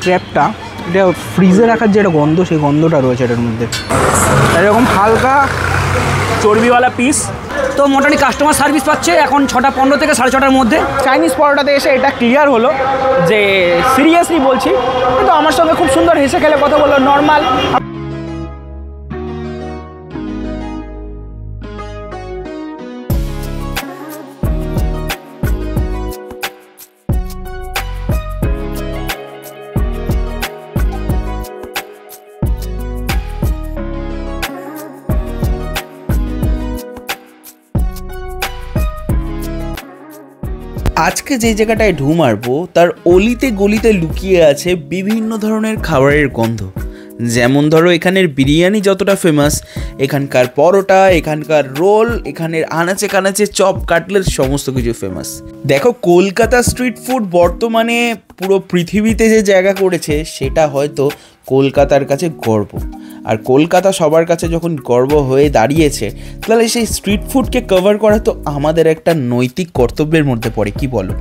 ট্র্যাপটা এটা ফ্রিজে রাখার যে একটা গন্ধ, সেই গন্ধটা রয়েছে এটার মধ্যে। এরকম হালকা চর্বিওয়ালা পিস। তো মোটামুটি কাস্টমার সার্ভিস পাচ্ছে এখন 6:15 থেকে 6:30টার মধ্যে। চাইনিজ পরোটাতে এসে এটা ক্লিয়ার হলো যে সিরিয়াসলি বলছি, কিন্তু আমার সঙ্গে খুব সুন্দর হেসে খেলে কথা বললো, নর্মাল। আজকে যে জায়গাটায় ঢু মারবো তার অলিতে গলিতে লুকিয়ে আছে বিভিন্ন ধরনের খাবারের গন্ধ। যেমন ধরো এখানের বিরিয়ানি যতটা ফেমাস, এখানকার পরোটা, এখানকার রোল, এখানের আনাচে কানাচে চপ কাটলেট সমস্ত কিছু ফেমাস। দেখো কলকাতা স্ট্রিট ফুড বর্তমানে পুরো পৃথিবীতে যে জায়গা করেছে সেটা হয়তো কলকাতার কাছে গর্ব। আর কলকাতা সবার কাছে যখন গর্ব হয়ে দাঁড়িয়েছে, তাহলে সেই স্ট্রিট ফুডকে কভার করা তো আমাদের একটা নৈতিক কর্তব্যের মধ্যে পড়ে, কি বলো?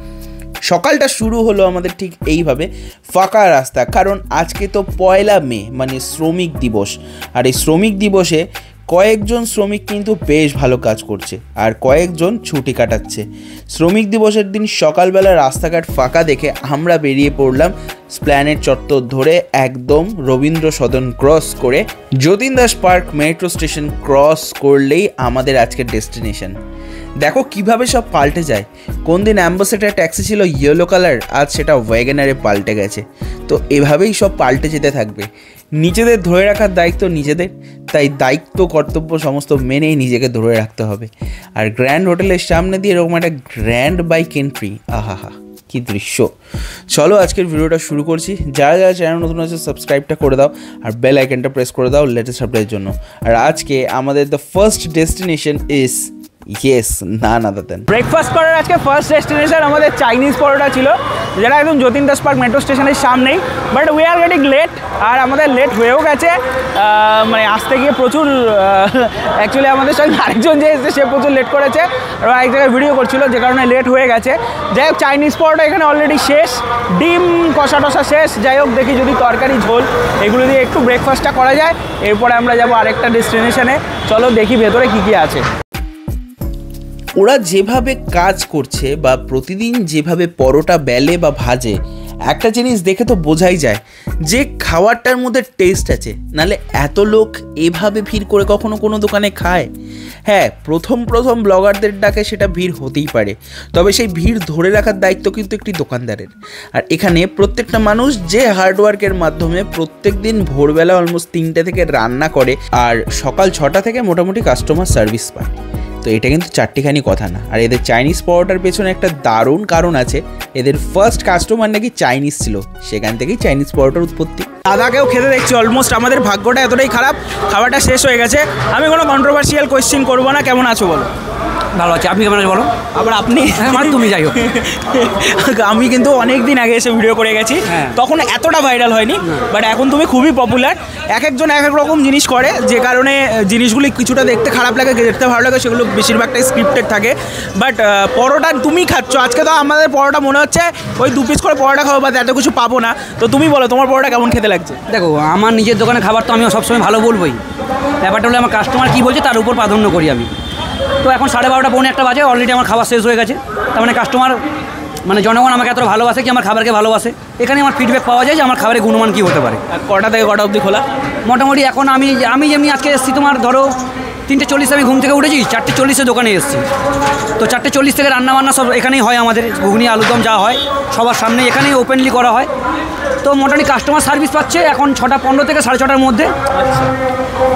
সকালটা শুরু হলো আমাদের ঠিক এইভাবে, ফাঁকা রাস্তা, কারণ আজকে তো 1 মে মানে শ্রমিক দিবস। আর এই শ্রমিক দিবসে কয়েকজন শ্রমিক কিন্তু বেশ ভালো কাজ করছে আর কয়েকজন ছুটি কাটাচ্ছে। শ্রমিক দিবসের দিন সকালবেলা রাস্তাঘাট ফাঁকা দেখে আমরা বেরিয়ে পড়লাম স্প্ল্যানেড চত্বর ধরে, একদম রবীন্দ্র সদন ক্রস করে Jatin Das park metro station cross করলেই আমাদের আজকের ডেস্টিনেশন। দেখো কিভাবে সব পাল্টে যায়। কোন দিন অ্যাম্বাসেডার ট্যাক্সি ছিল ইয়েলো কালার, আজ সেটা ওয়াগনারে পাল্টে গেছে। তো এভাবেই সব পাল্টে যেতে থাকবে। নিজেদের ধরে রাখার দায়িত্ব নিজেদের, তাই দায়িত্ব কর্তব্য সমস্ত মেনেই নিজেকে ধরে রাখতে হবে। আর গ্র্যান্ড হোটেলের সামনে দিয়ে এরকম একটা গ্র্যান্ড বাইক এন্ট্রি, আহা কি দৃশ্য। চলো আজকের ভিডিওটা শুরু করছি। যারা যারা চ্যানেল নতুন আছে সাবস্ক্রাইবটা করে দাও আর বেল আইকনটা প্রেস করে দাও লেটেস্ট আপডেটের জন্য। আর আজকে আমাদের the first destination is none other than breakfast করার আজকে ফার্স্ট ডেস্টিনেশন আমাদের চাইনিজ পরোটা ছিল, যেটা একদম যতীন দাস পার্ক মেট্রো স্টেশনের সামনেই। But we are getting late, আর আমাদের লেট হয়েও গেছে। মানে আসতে গিয়ে প্রচুর অ্যাকচুয়ালি আমাদের সঙ্গে আরেকজন যে এসেছে সে প্রচুর লেট করেছে আর এক জায়গায় ভিডিও করছিল, যে কারণে লেট হয়ে গেছে। যাই হোক, চাইনিজ পরোটা এখানে অলরেডি শেষ, ডিম কষা টষা শেষ। যাই হোক, দেখি যদি তরকারি ঝোল এগুলো দিয়ে একটু ব্রেকফাস্টটা করা যায়, এরপরে আমরা যাবো আরেকটা ডেস্টিনেশনে। চলো দেখি ভেতরে কী কী আছে। ওরা যেভাবে কাজ করছে বা প্রতিদিন যেভাবে পরোটা বেলে বা ভাজে, একটা জিনিস দেখে তো বোঝাই যায় যে খাবারটার মধ্যে টেস্ট আছে। নাহলে এত লোক এভাবে ভিড় করে কখনো কোনো দোকানে খায়? হ্যাঁ, প্রথম ব্লগারদের ডাকে সেটা ভিড় হতেই পারে, তবে সেই ভিড় ধরে রাখার দায়িত্ব কিন্তু একটি দোকানদারের। আর এখানে প্রত্যেকটা মানুষ যে হার্ডওয়ার্কের মাধ্যমে প্রত্যেক দিন ভোরবেলা অলমোস্ট 3টে থেকে রান্না করে আর সকাল 6টা থেকে মোটামুটি কাস্টমার সার্ভিস পায়। তো এটা কিন্তু চারটিখানি কথা না। আর এদের চাইনিজ পরোটার পেছনে একটা দারুণ কারণ আছে। এদের ফার্স্ট কাস্টমার নাকি চাইনিজ ছিল, সেখান থেকেই চাইনিজ পরোটার উৎপত্তি। দাদাকেও খেতে দেখছি। অলমোস্ট আমাদের ভাগ্যটা এতটাই খারাপ, খাবারটা শেষ হয়ে গেছে। আমি কোনো কন্ট্রোভার্সিয়াল কোয়েশ্চেন করবো না। কেমন আছো বলো? ভালো আছে, আপনি কেমন আছেন বলো? আবার আপনি তুমি যাই হোক। আমি কিন্তু অনেক দিন আগে এসে ভিডিও করে গেছি, তখন এতটা ভাইরাল হয়নি। বাট এখন তুমি খুবই পপুলার। এক একজন এক এক রকম জিনিস করে, যে কারণে জিনিসগুলি কিছুটা দেখতে খারাপ লাগে, দেখতে ভালো লাগে, সেগুলো বেশিরভাগটাই স্ক্রিপ্টেড থাকে। বাট পরোটা তুমি খাচ্ছ আজকে, তো আমাদের পরোটা মনে হচ্ছে ওই 2 পিস করে পরোটা খাবো, বা এত কিছু পাবো না। তো তুমি বলো তোমার পরোটা কেমন খেতে লাগছে? দেখো, আমার নিজের দোকানে খাবার তো আমি সবসময় ভালো বলবোই। ব্যাপারটা হলে আমার কাস্টমার কী বলছে তার উপর প্রাধান্য করি আমি। তো এখন 12:30 পৌনে 1 বাজে, অলরেডি আমার খাবার শেষ হয়ে গেছে। তার মানে কাস্টমার মানে জনগণ আমাকে এতটা ভালোবাসে কি আমার খাবারকে ভালোবাসে। এখানে আমার ফিডব্যাক পাওয়া যায় যে আমার খাবারের গুণমান কী হতে পারে। আর কটা থেকে কটা অবধি খোলা? মোটামুটি এখন আমি যেমনি আজকে এসেছি, তোমার ধরো 3:40 আমি ঘুম থেকে উঠেছি, 4:40 দোকানে এসেছি। তো 4:40 থেকে রান্নাবান্না সব এখানেই হয় আমাদের। ঘুগনি আলুদম যা হয় সবার সামনে এখানেই ওপেনলি করা হয়। তো মোটামুটি কাস্টমার সার্ভিস পাচ্ছে এখন 6:15 থেকে 6:30টার মধ্যে।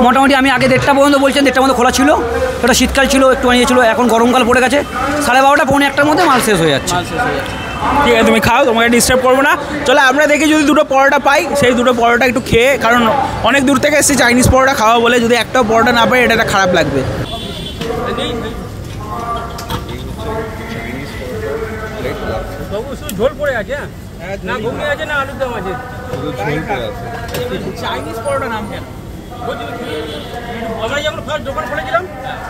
মোটামুটি আমি আগে 1টা পর্যন্ত বলছেন, 1টা পর্যন্ত খোলা ছিল। ওটা শীতকাল ছিল, একটু আনিয়ে ছিল। এখন গরমকাল পড়ে গেছে, 12:30 পৌনে 1টার মধ্যে মাল শেষ হয়ে যাচ্ছে। ঠিক আছে, তুমি খাও, তোমাকে ডিস্টার্ব করবো না। চলো আমরা দেখি যদি 2টো পরোটা পাই, সেই 2টো পরোটা একটু খেয়ে, কারণ অনেক দূর থেকে এসেছি চাইনিজ পরোটা খাওয়া বলে, যদি একটাও পরোটা না পাই এটা খারাপ লাগবে। ঝোল পড়ে আছে না, ঘুগনি আছে না, আলুর দম আছে। চাইনিজ পরোটা নাম কেন? আমরা যখন ফার্স্ট দোকান খুলেছিলাম,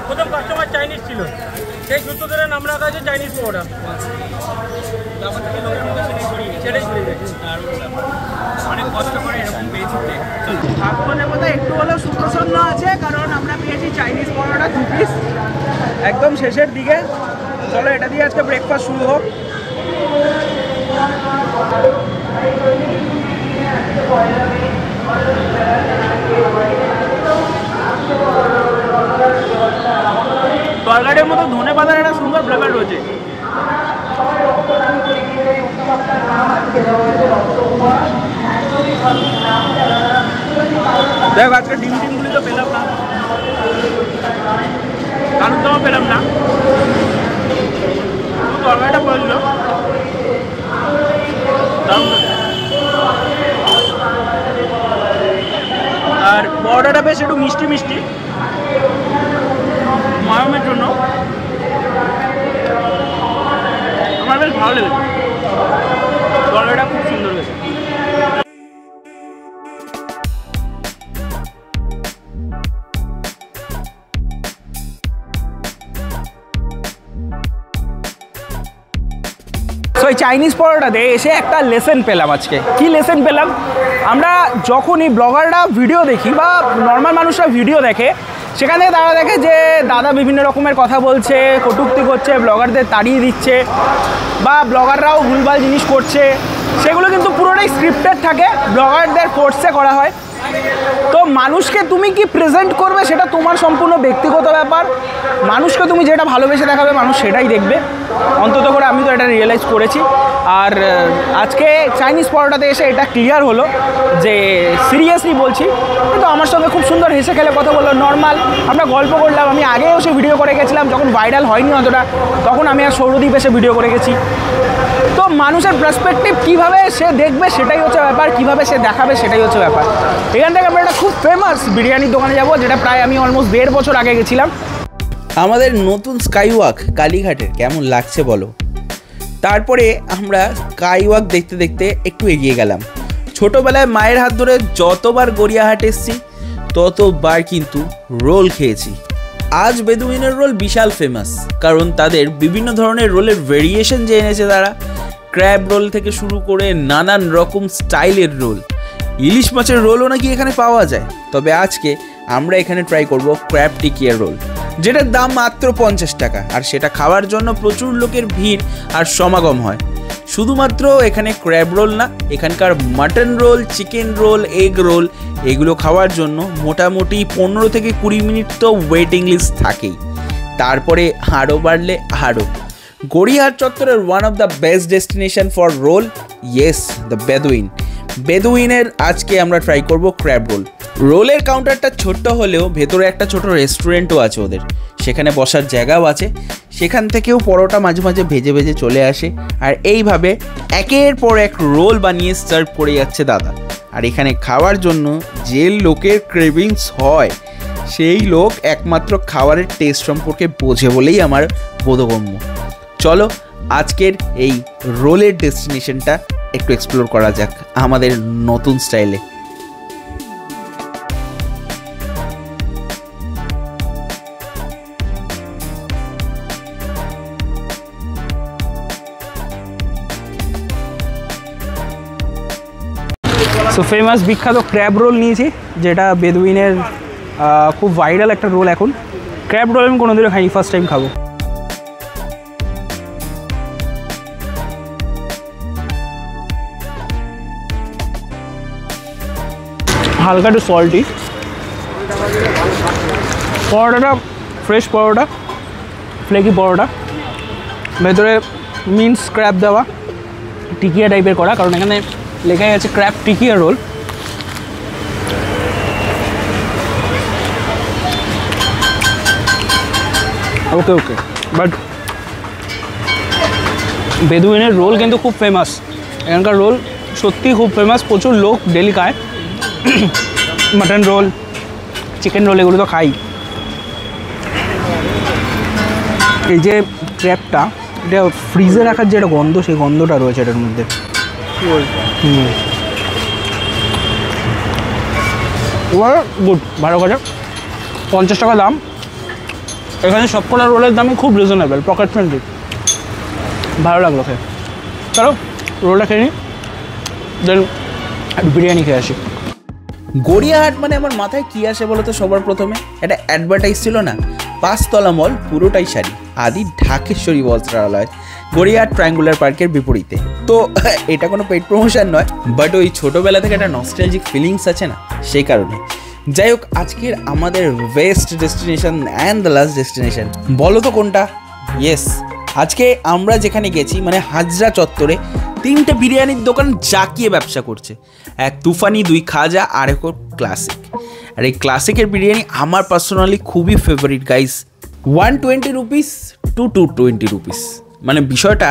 প্রথম কাস্টমার চাইনিজ ছিল, সেই সূত্র ধরে নাম রাখা আছে চাইনিজ পরোটা। চ্যালেঞ্জ হয়ে গেছে অনেক কষ্ট করে এরকম পেয়েছি। ভাগ্যের মধ্যে একটু হলেও সুপ্রসন্ন আছে, কারণ আমরা পেয়েছি চাইনিজ পরোটা 2 পিস একদম শেষের দিকে। চলো এটা দিয়ে আজকে ব্রেকফাস্ট শুরু হোক। বার্গারের মতো ধনে পাতার একটা সুন্দর ফ্লেভার রয়েছে। দেখ আজকে ডিমগুলি তো পেলাম না, আলুর দমও পেলাম না, তরকারিটা পড়েছিল আর পরোটাটা বেশ একটু মিষ্টি মিষ্টি মায়মের জন্য আমার বেশ ভালো লেগেছে। তরকারিটা খুব সুন্দর হয়েছে। তো এই চাইনিজ পরোটাতে এসে একটা লেসেন পেলাম আজকে। কি লেসেন পেলাম? আমরা যখনই ব্লগাররা ভিডিও দেখি বা নর্মাল মানুষরা ভিডিও দেখে, সেখান থেকে তারা দেখে যে দাদা বিভিন্ন রকমের কথা বলছে, কটূক্তি করছে, ব্লগারদের তাড়িয়ে দিচ্ছে বা ব্লগাররাও ভুলভাল জিনিস করছে, সেগুলো কিন্তু পুরোটাই স্ক্রিপ্টেড থাকে, ব্লগারদের ফোর্সে করা হয়। তো মানুষকে তুমি কি প্রেজেন্ট করবে সেটা তোমার সম্পূর্ণ ব্যক্তিগত ব্যাপার। মানুষকে তুমি যেটা ভালোবেসে দেখাবে মানুষ সেটাই দেখবে, অন্তত করে আমি তো এটা রিয়েলাইজ করেছি। আর আজকে চাইনিজ পরোটাতে এসে এটা ক্লিয়ার হলো যে সিরিয়াসলি বলছি, কিন্তু আমার সঙ্গে খুব সুন্দর হেসে খেলে কথা বললো, নর্মাল আমরা গল্প করলাম। আমি আগেও সে ভিডিও করে গেছিলাম, যখন ভাইরাল হয়নি অতটা, তখন আমি আর সৌরদীপ এসে ভিডিও করে গেছি। তো মানুষের পার্সপেক্টিভ কীভাবে সে দেখবে সেটাই হচ্ছে ব্যাপার, কীভাবে সে দেখাবে সেটাই হচ্ছে ব্যাপার। এখান থেকে আমরা একটা খুব ফেমাস বিরিয়ানির দোকানে যাব, যেটা প্রায় আমি অলমোস্ট 1.5 বছর আগে গেছিলাম। আমাদের নতুন স্কাইওয়াক কালীঘাটের কেমন লাগছে বলো? তারপরে আমরা স্কাইওয়াক দেখতে দেখতে একটু এগিয়ে গেলাম। ছোটোবেলায় মায়ের হাত ধরে যতবার গড়িয়াহাট এসেছি ততবার কিন্তু রোল খেয়েছি। আজ বেদুইনের রোল বিশাল ফেমাস, কারণ তাদের বিভিন্ন ধরনের রোলের ভেরিয়েশন যে এনেছে তারা। ক্র্যাব রোল থেকে শুরু করে নানান রকম স্টাইলের রোল, ইলিশ মাছের রোলও নাকি এখানে পাওয়া যায়। তবে আজকে আমরা এখানে ট্রাই করব ক্র্যাব টিকিয়া রোল, যেটার দাম মাত্র 50 টাকা, আর সেটা খাওয়ার জন্য প্রচুর লোকের ভিড় আর সমাগম হয়। শুধুমাত্র এখানে ক্র্যাব রোল না, এখানকার mutton role, chicken roll, egg roll এগুলো খাওয়ার জন্য মোটামুটি 15 থেকে 20 মিনিট তো ওয়েটিং লিস্ট থাকেই। তারপরে আরও বাড়লে আরও। গড়িয়াহাট চত্বরের one of the best destination for roll, yes the Bedouin. বেদুইনের আজকে আমরা ট্রাই করব ক্র্যাব রোল। রোলের কাউন্টারটা ছোট্ট হলেও ভেতরে একটা ছোট রেস্টুরেন্টও আছে ওদের, সেখানে বসার জায়গাও আছে। সেখান থেকেও পরোটা মাঝে মাঝে ভেজে ভেজে চলে আসে, আর এইভাবে একের পর এক রোল বানিয়ে সার্ভ করে যাচ্ছে দাদা। আর এখানে খাওয়ার জন্য যে লোকের ক্রেভিংস হয় সেই লোক একমাত্র খাবারের টেস্ট সম্পর্কে বোঝে বলেই আমার বোধগম্য। চলো আজকের এই রোলের ডেস্টিনেশনটা একটু এক্সপ্লোর করা যাক আমাদের নতুন স্টাইলে। সো ফেমাস বিখ্যাত ক্র্যাব রোল নিয়েছি, যেটা বেদুইনের খুব ভাইরাল একটা রোল এখন। ক্র্যাব রোল আমি কোনোদিনও খাইনি, ফার্স্ট টাইম খাবো। হালকা একটু সল্টি, পরোটাটা ফ্রেশ পরোটা, ফ্লেকি পরোটা, ভেতরে মিন্স ক্র্যাব দেওয়া, টিকিয়া টাইপের করা, কারণ এখানে লেখাই আছে crab tikia roll. Okay okay, but বেদুইনের রোল কিন্তু খুব ফেমাস। এখানকার রোল সত্যিই খুব ফেমাস, প্রচুর লোক ডেলি খায়। মাটন রোল, চিকেন রোল এগুলো তো খাই। এই যে ক্র্যাবটা, এটা ফ্রিজে রাখার যে একটা গন্ধ, সেই গন্ধটা রয়েছে এটার মধ্যে। গুড, ভালো করে 50 টাকা দাম। এখানে সবকটা রোলের দামই খুব রিজনেবল, পকেট ফ্রেন্ডলি, ভালো লাগলো খেয়ে। চলো রোলটা খেয়ে নিই। দেন বিরিয়ানি খেয়ে আসি। গড়িয়াহাট মানে আমার মাথায় কি আসে বলো তো? সবার প্রথমে একটা অ্যাডভার্টাইজ ছিল না, 5 তলা মল পুরোটাই শাড়ি, আদি ঢাকেশ্বরী বস্ত্রালয়, গড়িয়াহাট ট্রায়াঙ্গুলার পার্কের বিপরীতে। তো এটা কোনো পেইড প্রমোশন নয়, বাট ওই ছোটোবেলা থেকে একটা নস্টালজিক ফিলিংস আছে না, সেই কারণে। যাই হোক, আজকের আমাদের best destination and the last destination বলো তো কোনটা? ইয়েস, আজকে আমরা যেখানে গেছি মানে হাজরা চত্বরে 3টে বিরিয়ানির দোকান জাকিয়ে ব্যবসা করছে। এক তুফানি, 2 খাজা, আর এক ক্লাসিক। আর এই ক্লাসিকের বিরিয়ানি আমার পার্সোনালি খুবই favourite guys. 120 rupees to 220 rupees, মানে বিষয়টা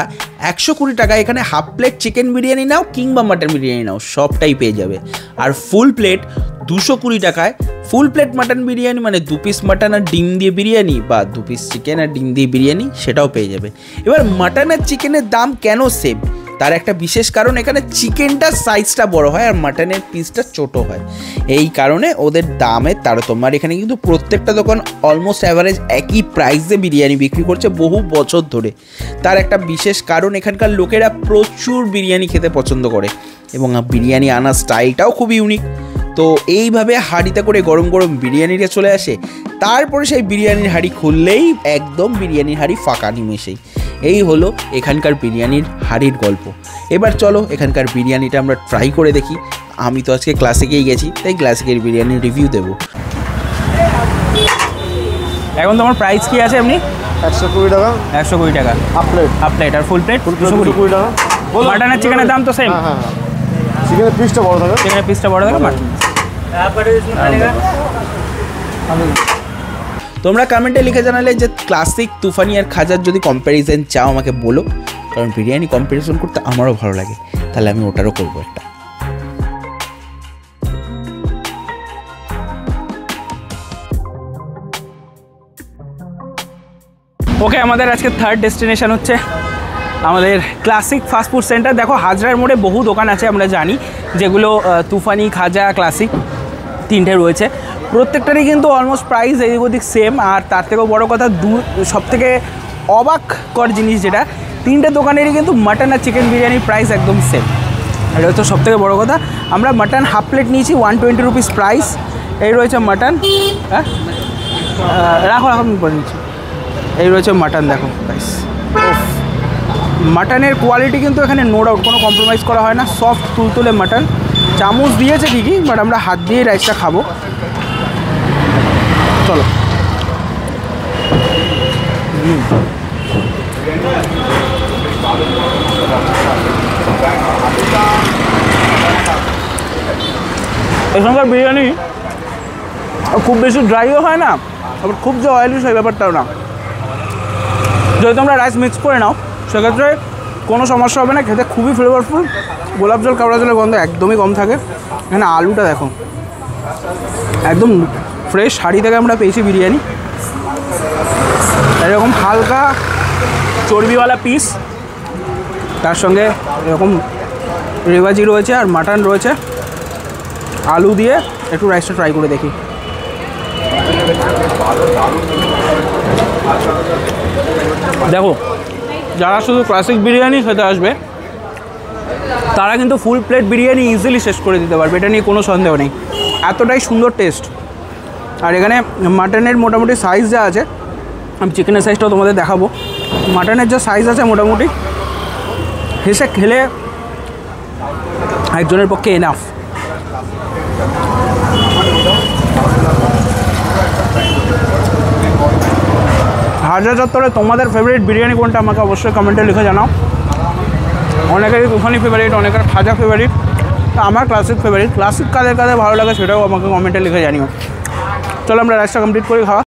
120 টাকা। এখানে হাফ প্লেট চিকেন বিরিয়ানি নাও কিংবা মাটন বিরিয়ানি নাও, সবটাই পেয়ে যাবে। আর ফুল প্লেট 220 টাকায় ফুল প্লেট মাটন বিরিয়ানি, মানে 2 পিস মাটন আর ডিম দিয়ে বিরিয়ানি, বা 2 পিস চিকেন আর ডিম দিয়ে বিরিয়ানি, সেটাও পেয়ে যাবে। এবার মাটন আর চিকেনের দাম কেন সেম? তার একটা বিশেষ কারণ, এখানে চিকেনটার সাইজটা বড় হয় আর মাটনের পিসটা ছোটো হয়, এই কারণে ওদের দামের তারতম্য। আর এখানে কিন্তু প্রত্যেকটা দোকান অলমোস্ট অ্যাভারেজ একই প্রাইসে বিরিয়ানি বিক্রি করছে বহু বছর ধরে। তার একটা বিশেষ কারণ, এখানকার লোকেরা প্রচুর বিরিয়ানি খেতে পছন্দ করে এবং বিরিয়ানি আনার স্টাইলটাও খুব ইউনিক। তো এইভাবে হাঁড়িতে করে গরম গরম বিরিয়ানিটা চলে আসে, তারপরে সেই বিরিয়ানির হাঁড়ি খুললেই একদম বিরিয়ানির হাঁড়ি ফাঁকা নিমেষেই। এই হলো এখানকার বিরিয়ানির হাঁড়ির গল্প। এবার চলো এখানকার বিরিয়ানিটা আমরা ট্রাই করে দেখি। আমি তো আজকে ক্লাসিকেই গেছি, তাই ক্লাসিকের বিরিয়ানির রিভিউ দেবো। এখন তোমার প্রাইস কি আছে এমনি? 120 টাকা। 120 টাকা হাফ প্লেট। হাফ প্লেট, আর ফুল প্লেট 220 টাকা। মাটন আর চিকেনের দাম তো সেম? হ্যাঁ হ্যাঁ, চিকেনের পিসটা বড় থাকে। চিকেনের পিসটা বড় থাকে, মাটন। তোমরা কমেন্টে লিখে জানালে যে ক্লাসিক, তুফানি আর খাজার যদি কম্প্যারিজন চাও আমাকে বলো, কারণ বিরিয়ানি কম্প্যারিজন করতে আমারও ভালো লাগে, তাহলে আমি ওটারও করবো একটা। ওকে, আমাদের আজকে থার্ড ডেস্টিনেশন হচ্ছে আমাদের ক্লাসিক ফাস্টফুড সেন্টার। দেখো, হাজরার মোড়ে বহু দোকান আছে আমরা জানি, যেগুলো তুফানি, খাজা, ক্লাসিক 3টে রয়েছে। প্রত্যেকটারই কিন্তু অলমোস্ট প্রাইস এদিক ওদিক সেম। আর তার থেকেও বড়ো কথা, সবথেকে অবাককর জিনিস যেটা, 3টে দোকানেরই কিন্তু মাটন আর চিকেন বিরিয়ানির প্রাইস একদম সেম। এটা হচ্ছে সবথেকে বড়ো কথা। আমরা মাটন হাফ প্লেট নিয়েছি 120 রুপিস প্রাইস। এই রয়েছে মাটন, হ্যাঁ রাখো আমি করে নিচ্ছি। এই রয়েছে মাটন, দেখো প্রাইস। মাটনের কোয়ালিটি কিন্তু এখানে নো ডাউট কোনো কম্প্রোমাইজ করা হয় না, সফট তুলতুলে মাটন। চামচ দিয়েছে ঠিকই, বাট আমরা হাত দিয়ে রাইসটা খাবো। চলো। এখানকার বিরিয়ানি খুব বেশি ড্রাইও হয় না, আবার খুব যে অয়েলি সেই ব্যাপারটাও না। যদি তোমরা রাইস মিক্স করে নাও সেক্ষেত্রে কোনো সমস্যা হবে না, খেতে খুবই ফ্লেভারফুল। গোলাপ জল, কাবড়া জলের গন্ধ একদমই কম থাকে। এখানে আলুটা দেখো, একদম ফ্রেশ হাঁড়ি থেকে আমরা পেয়েছি বিরিয়ানি। এরকম হালকা চর্বিওয়ালা পিস, তার সঙ্গে এরকম রেওয়াজি রয়েছে আর মাটন রয়েছে। আলু দিয়ে একটু রাইসটা ট্রাই করে দেখি। দেখো, যারা শুধু ক্লাসিক বিরিয়ানি খেতে আসবে তারা কিন্তু ফুল প্লেট বিরিয়ানি ইজিলি শেষ করে দিতে পারবে, এটা নিয়ে কোনো সন্দেহ নেই। এতটাই সুন্দর টেস্ট। আর এখানে মাটনের মোটামুটি সাইজ যা আছে, আমি চিকেনের সাইজটাও তোমাদের দেখাবো। মাটনের যা সাইজ আছে মোটামুটি হেসে খেলে একজনের পক্ষে এনাফ। হাজরা চত্বরে তোমাদের ফেভারিট বিরিয়ানি কোনটা আমাকে অবশ্যই কমেন্টে লিখে জানাও। অনেকেরই তুফানি ফেভারিট, অনেকের খাজা ফেভারিট, আমার ক্লাসিক ফেভারিট। ক্লাসিক কাদের কাদের ভালো লাগে সেটাও আমাকে কমেন্টে লিখে জানিও। চলো আমরা রাইসটা কমপ্লিট করে খাওয়া।